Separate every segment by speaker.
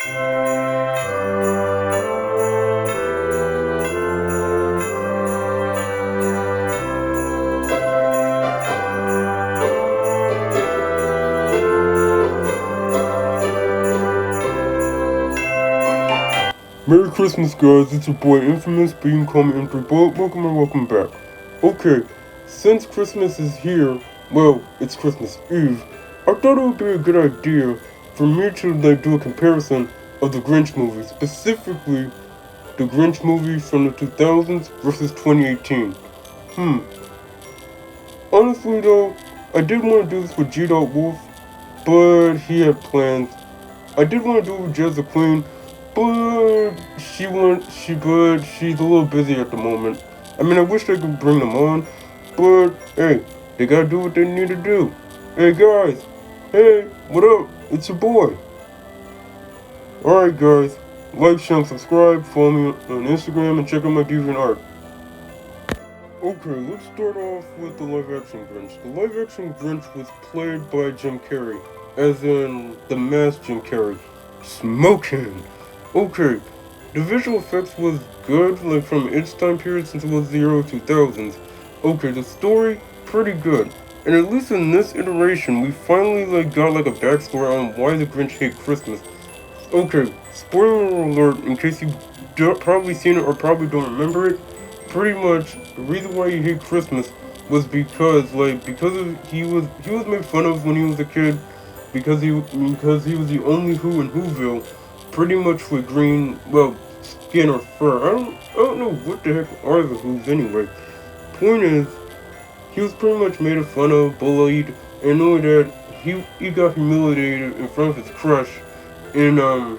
Speaker 1: Merry Christmas, guys. It's your boy Infamous, but you can call me M3. Welcome and welcome back. Okay, since Christmas is here, well, it's Christmas Eve, I thought it would be a good idea for me to do a comparison of the Grinch movie, specifically the Grinch movie from the 2000s versus 2018. Honestly though, I did want to do this with G. Wolf, but he had plans. I did want to do it with Jazz the Queen, but she's a little busy at the moment. I mean, I wish I could bring them on, but hey, they gotta do what they need to do. Hey guys, hey, what up? It's your boy. Alright guys, like, share, and subscribe, follow me on Instagram, and check out my deviant art. Okay, let's start off with the live-action Grinch. The live-action Grinch was played by Jim Carrey, as in the masked Jim Carrey. Smoking! Okay, the visual effects was good, like from its time period since it was the early 2000s. Okay, the story, pretty good. And at least in this iteration, we finally got a backstory on why the Grinch hates Christmas. Okay, spoiler alert, in case you probably seen it or probably don't remember it. Pretty much, the reason why he hated Christmas was because he was made fun of when he was a kid, because he was the only Who in Whoville, pretty much with green, skin or fur. I don't know what the heck are the Who's anyway. Point is, he was pretty much made fun of, bullied, and knowing that he got humiliated in front of his crush in what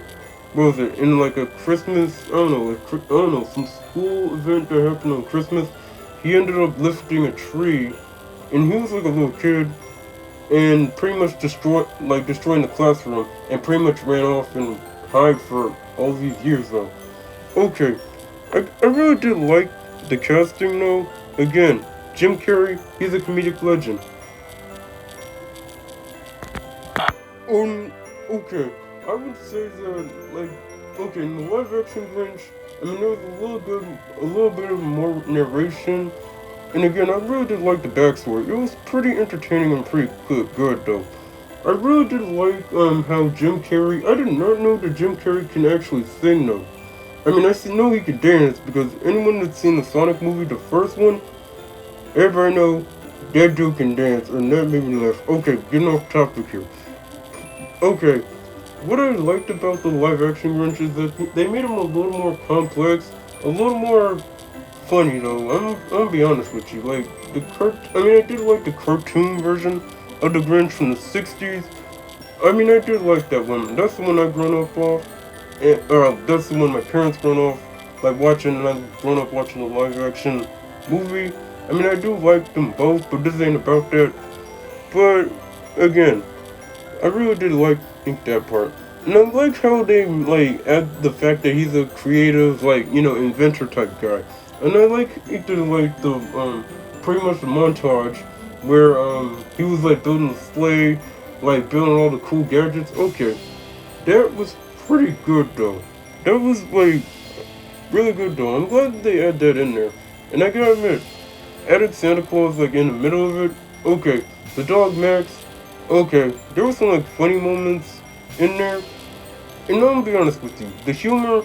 Speaker 1: was it, in a Christmas, I don't know, some school event that happened on Christmas. He ended up lifting a tree, and he was like a little kid, and pretty much destroying the classroom, and pretty much ran off and hide for all these years though. Okay, I really did like the casting though. Again, Jim Carrey, he's a comedic legend. Okay, I would say that, okay, in the live action Grinch, I mean, there was a little bit of more narration, and again, I really did like the backstory. It was pretty entertaining and pretty good though. I really did like, how Jim Carrey, I did not know that Jim Carrey can actually sing though. I mean, I know he could dance, because anyone that's seen the Sonic movie, the first one, everybody know that dude can dance, and that made me laugh. Okay, getting off topic here. Okay, what I liked about the live-action Grinch is that they made him a little more complex, a little more funny though. I'm gonna be honest with you. I did like the cartoon version of the Grinch from the '60s. I mean, I did like that one. That's the one I grown up off, and that's the one my parents grown off watching, and I've grown up watching the live-action movie. I mean, I do like them both, but this ain't about that. But again, I really did think that part. And I like how they add the fact that he's a creative, inventor type guy. And I he did the pretty much the montage where he was building a sleigh, building all the cool gadgets. Okay. That was pretty good though. That was really good though. I'm glad they add that in there. And I gotta admit, added Santa Claus in the middle of it. Okay. The dog Max. Okay, there were some funny moments in there, and I'm gonna be honest with you, the humor,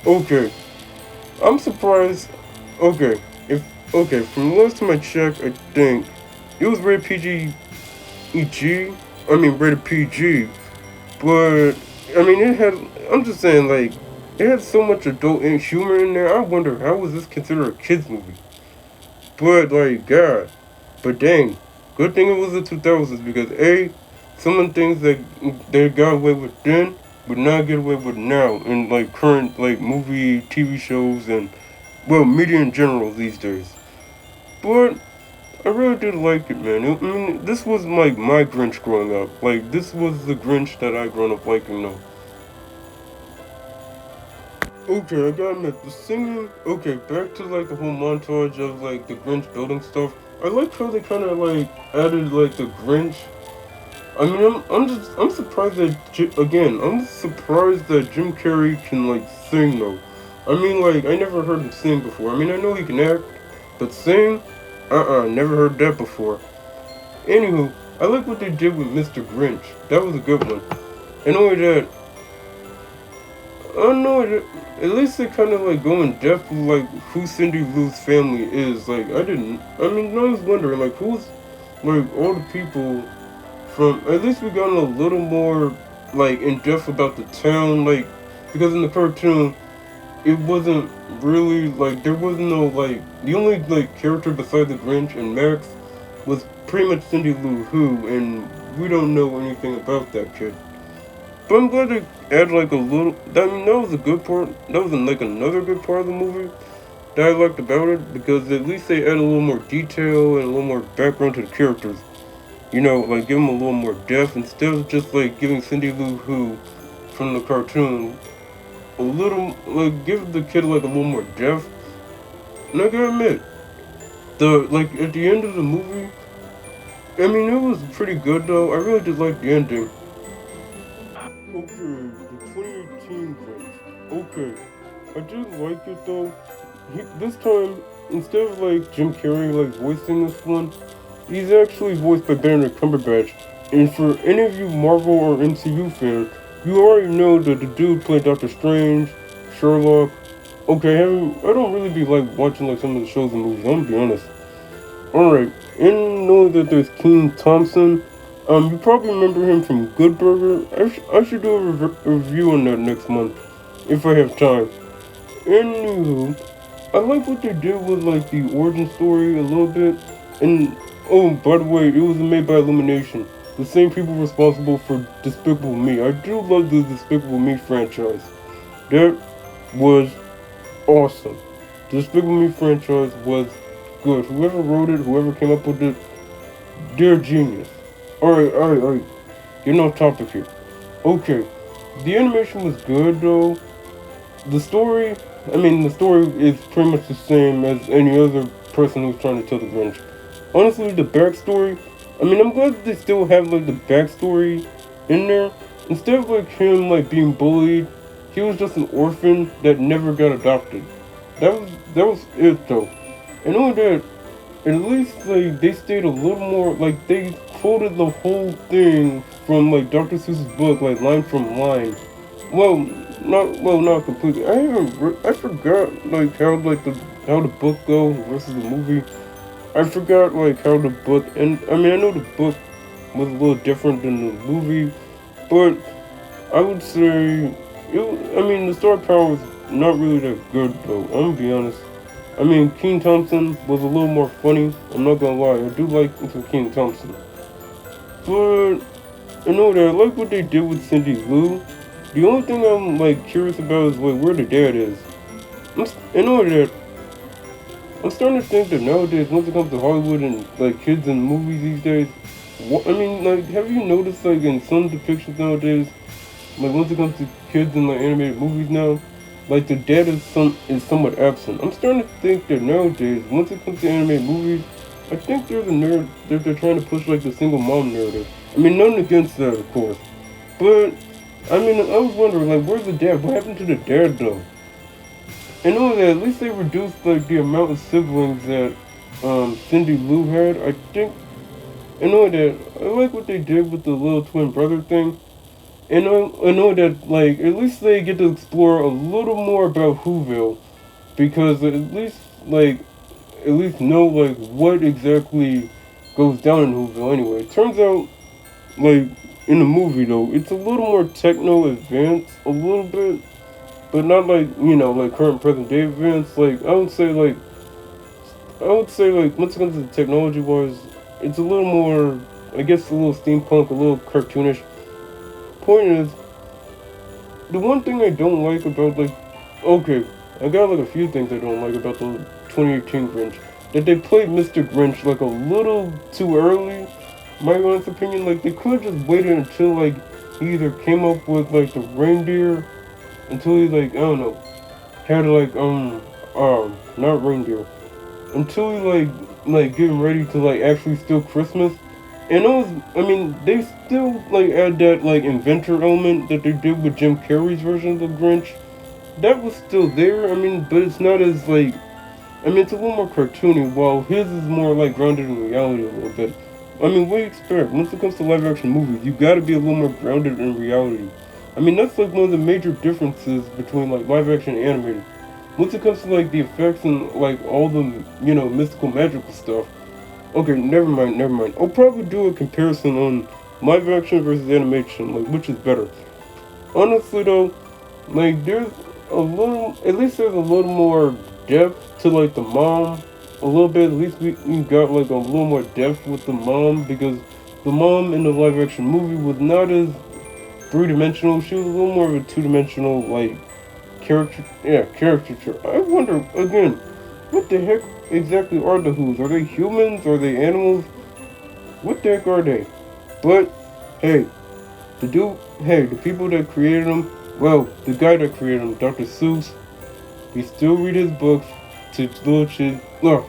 Speaker 1: okay, I'm surprised. Okay, from the last time I checked, I think it was rated rated PG, but I mean I'm just saying it had so much adult humor in there. I wonder how was this considered a kids movie, but God, but dang. Good thing it was the 2000s, because some of the things that they got away with then would not get away with now in current movie, TV shows, and media in general these days. But I really did like it, man. I mean, this was my Grinch growing up. This was the Grinch that I grown up liking though. Okay, I gotta admit, the singing, okay, back to the whole montage of the Grinch building stuff. I like how they kinda added the Grinch. I mean, I'm surprised that I'm surprised that Jim Carrey can like sing though. I mean, like I never heard him sing before. I mean, I know he can act, but sing, never heard that before. Anywho, I like what they did with Mr. Grinch. That was a good one. And only that, I don't know. At least they kind of like go in depth with like who Cindy Lou's family is. Like I didn't. I mean, I was wondering like who's like all the people from. At least we got a little more like in depth about the town. Like because in the cartoon, it wasn't really like there wasn't no like the only like character besides the Grinch and Max was pretty much Cindy Lou Who, and we don't know anything about that kid. But I'm glad they add like a little. I mean, that was a good part. That was like another good part of the movie that I liked about it because at least they add a little more detail and a little more background to the characters. You know, like give them a little more depth instead of just like giving Cindy Lou Who from the cartoon a little like give the kid like a little more depth. And I gotta admit, the like at the end of the movie, I mean it was pretty good though. I really did like the ending. Okay, the 2018 Grinch. Okay, I did like it though. This time, instead of like Jim Carrey like voicing this one, he's actually voiced by Benedict Cumberbatch. And for any of you Marvel or MCU fans, you already know that the dude played Doctor Strange, Sherlock. Okay, I don't really be like watching like some of the shows and movies. I'm gonna be honest. All right, and know that there's King Thompson. You probably remember him from Good Burger. I should do a review on that next month if I have time. Anywho, I like what they did with like the origin story a little bit. And oh, by the way, it was made by Illumination, the same people responsible for Despicable Me. I do love the Despicable Me franchise. That was awesome. The Despicable Me franchise was good. Whoever wrote it, whoever came up with it, they're genius. Alright. Getting off topic here. Okay. The animation was good though. The story is pretty much the same as any other person who's trying to tell the Grinch. Honestly, the backstory, I'm glad that they still have like the backstory in there. Instead of like him like being bullied, he was just an orphan that never got adopted. That was it though. And on that, at least like they stayed a little more like they quoted the whole thing from like Dr. Seuss's book, like line from line. Not completely. I forgot like how the book go versus the movie. I forgot like how the book, and I know the book was a little different than the movie, but I would say the star power was not really that good though. I'm gonna be honest. King Thompson was a little more funny. I'm not gonna lie. I do like some King Thompson, but I like what they did with Cindy Lou. The only thing I'm like curious about is like where the dad is. I'm starting to think that nowadays, once it comes to Hollywood and like kids in movies these days, have you noticed like in some depictions nowadays, like once it comes to kids in like animated movies now, like the dad is somewhat absent. I'm starting to think that nowadays, once it comes to animated movies, I think there's a nerd that they're trying to push like the single mom narrative. Nothing against that, of course, but I was wondering like where's the dad? What happened to the dad though? And all that, at least they reduced like the amount of siblings that Cindy Lou had. I think, and all that, I like what they did with the little twin brother thing. And I know that like at least they get to explore a little more about Whoville, because at least know like what exactly goes down in Whoville anyway. It turns out like in the movie though, it's a little more techno advanced a little bit. But not like, like current present day events. Like I would say like once it comes to technology wise, it's a little more, I guess, a little steampunk, a little cartoonish. Point is, the one thing I don't like about okay, I got like a few things I don't like about the 2018 Grinch. That they played Mr. Grinch like a little too early. My honest opinion, like they could have just waited until like he either came up with like the reindeer. Until he like, I don't know, had like not reindeer. Until he like getting ready to like actually steal Christmas. And I mean, they still like add that like inventor element that they did with Jim Carrey's version of Grinch. That was still there. I mean, but it's not as like. I mean, it's a little more cartoony, while his is more like grounded in reality a little bit. I mean, what do you expect? Once it comes to live action movies, you gotta be a little more grounded in reality. I mean, that's like one of the major differences between like live action and animated. Once it comes to like the effects and like all the mystical magical stuff. Okay, never mind, never mind. I'll probably do a comparison on live action versus animation, like which is better. Honestly though, like there's a little, at least there's a little more depth to like the mom. A little bit, at least we got like a little more depth with the mom because the mom in the live action movie was not as three dimensional. She was a little more of a two dimensional like character. Yeah, caricature. I wonder again, what the heck exactly are the Who's? Are they humans? Are they animals? What the heck are they? But hey, the people that created them, well, the guy that created them, Dr. Seuss, we still read his books to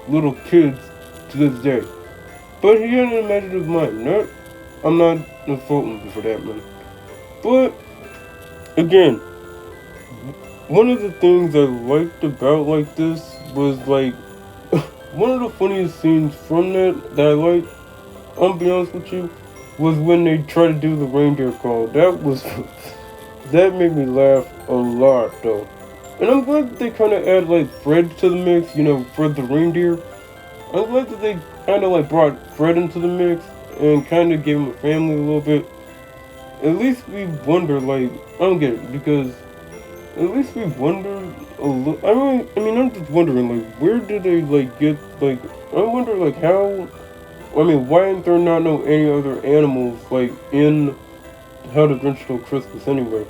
Speaker 1: little kids to this day. But he had an imaginative mind. I'm not faulting him for that, man. But again, one of the things I liked about like this was like one of the funniest scenes from that I liked. I'll be honest with you, was when they tried to do the reindeer call. That made me laugh a lot though. And I'm glad that they kind of add like Fred to the mix, Fred the reindeer. I'm glad that they kind of like brought Fred into the mix and kind of gave him a family a little bit. At least we wonder, like, I don't get it, because at least we wonder a little. I mean, I'm just wondering, like, where did they, like, get, like, I wonder, like, how, I mean, why aren't there not no any other animals, like, in How the Grinch Stole Christmas anyway?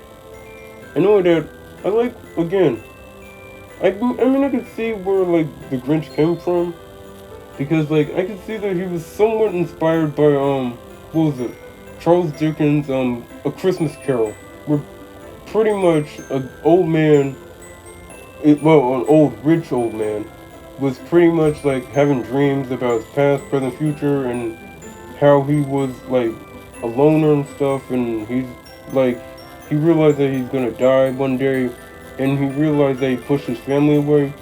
Speaker 1: I know that, I like, again, I can see where, like, the Grinch came from, because, like, I can see that he was somewhat inspired by, what was it? Charles Dickens' A Christmas Carol, where pretty much an old man, an old rich old man, was pretty much like having dreams about his past, present, future, and how he was like a loner and stuff, and like he realized that he's gonna die one day, and he realized that he pushed his family away.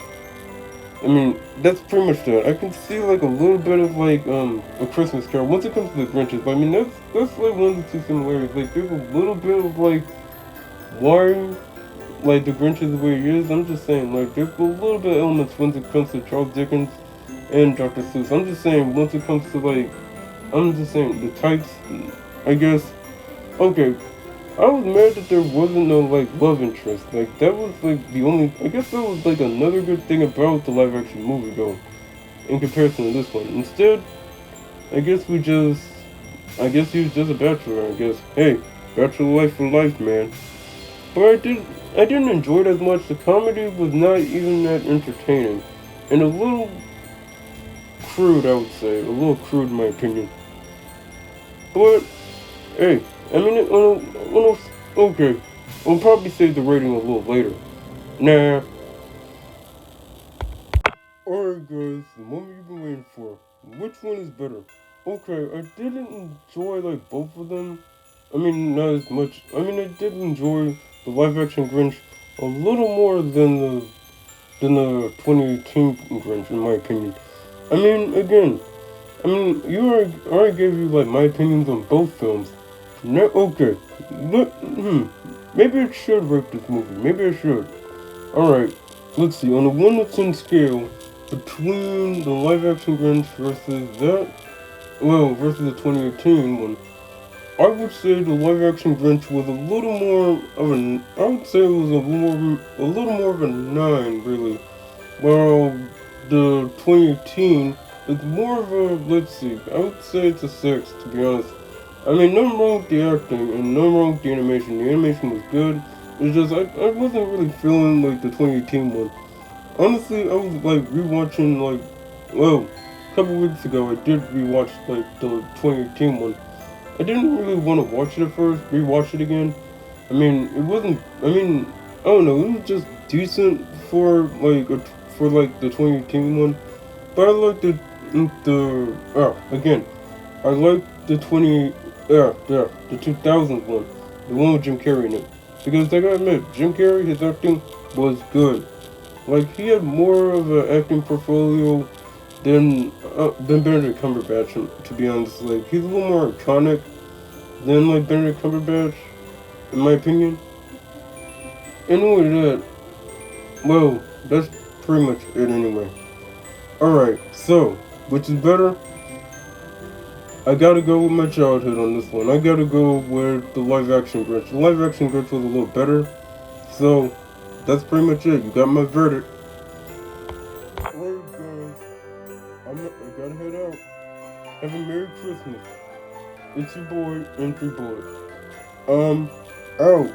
Speaker 1: I mean, that's pretty much that. I can see like a little bit of like A Christmas Carol once it comes to the Grinches. But I mean, that's like one of the two similarities. Like there's a little bit of like why like the Grinch is the way he is. I'm just saying like there's a little bit of elements when it comes to Charles Dickens and Dr. Seuss. I'm just saying once it comes to like I'm just saying the types. I guess okay. I was mad that there wasn't no like love interest. Like that was like the only. I guess that was like another good thing about the live action movie though, in comparison to this one. Instead, I guess we just. I guess he was just a bachelor. I guess hey, bachelor life for life, man. But I didn't enjoy it as much. The comedy was not even that entertaining, and a little crude. I would say a little crude in my opinion. But hey, I mean, okay, I'll probably save the rating a little later. Nah. Alright guys, the moment you've been waiting for. Which one is better? Okay, I didn't enjoy like both of them. I mean, not as much. I mean, I did enjoy the live action Grinch a little more than the 2018 Grinch, in my opinion. I mean, again, I already gave you like my opinions on both films. No, okay. Maybe I should rate this movie. Maybe I should. Alright, let's see. On a 1 to 10 scale, between the live action Grinch versus the 2018 one, I would say the live action Grinch was a little more of I would say it was a little more of a 9, really. While the 2018 is more of a, let's see, I would say it's a 6, to be honest. I mean, nothing wrong with the acting and nothing wrong with the animation. The animation was good. It's just, I wasn't really feeling like the 2018 one. Honestly, I was like rewatching, like, well, a couple weeks ago, I did rewatch like the 2018 one. I didn't really want to watch it at first, rewatch it again. I mean, it wasn't, I don't know, it was just decent for like the 2018 one. But I liked again, I like the the 2000 one, the one with Jim Carrey in it. Because I gotta admit, Jim Carrey, his acting was good. Like he had more of an acting portfolio than Benedict Cumberbatch. To be honest, like he's a little more iconic than like Benedict Cumberbatch, in my opinion. Anyway, that's pretty much it anyway. Alright, so, which is better? I gotta go with my childhood on this one. I gotta go with the live action Grinch. The live action Grinch was a little better. So, that's pretty much it. You got my verdict. Alright, guys. I gotta head out. Have a Merry Christmas. It's your boy, Entry Boy. Out.